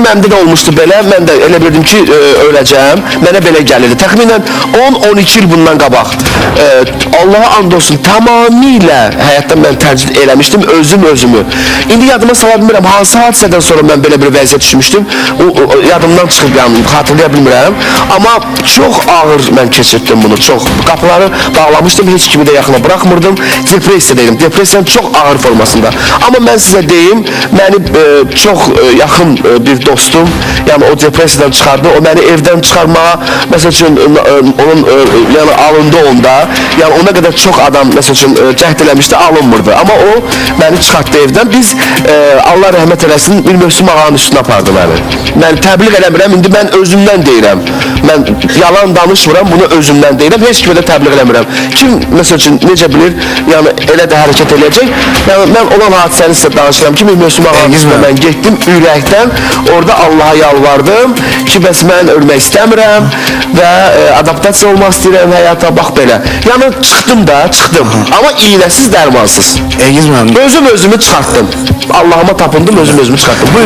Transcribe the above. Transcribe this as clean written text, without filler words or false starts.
məndə də olmuşdu belə. Mən də elə bildim ki, öləcəm. Mənə belə gəlirdi. Təxminən 10-12 il bundan qabaq. Allaha and olsun, tamamilə həyatda mən tərcih eləmişdim özümü. İndi yadıma sala bilmirəm, hansı hadisədən sonra mən belə bir vəziyyət düşmüşdüm. Yadımdan çıxıb, yəni xatırlaya bilmirəm. Amma çox ağır mən keçirtdim bunu, çox. Qapıları bağlamışdım, heç kimi də yaxına buraxmırdım. Depressiyadaydım, depressiyanın çox ağır formasında. Amma mən sizə deyim, məni çox yaxın bir dostum, yəni o depressiyadan çıxardı, o məni evdən çıxarmağa, məsəl üçün, onun yəni alındı onda, yəni ona qədər çox adam, məsəl üçün, cəhd eləmişdi, alınmırdı. Amma o məni çıxartdı evdən. Biz, Allah rəhmət eləsin, bir Mövsüm ağanın üstünə apardı məni. Mən təbliğ eləmirəm, indi mən özümdən deyirəm. Mən yalan danışmıram, bunu özümdən deyirəm, heç kimi də təbliğ eləmirəm. Kim, məsəl üçün, necə bilir, yəni elə də hərəkət eləyəcək. Yəni, mən olan hadisəni sizə danışıram ki, bir Mövsüm ağanın üstünə mən getdim, ürəkdən, orada Allaha yalvardım ki, bəs mən ölmək istəmirəm və adaptasiya olmaq istəyirəm həyata, bax belə. Yəni, çıxdım da, çıxdım. Amma iğnəsiz, dərmansız. Özümü Özümü çıxartdım. Allahıma tapındım, özümü çıxartdım. Buyurun.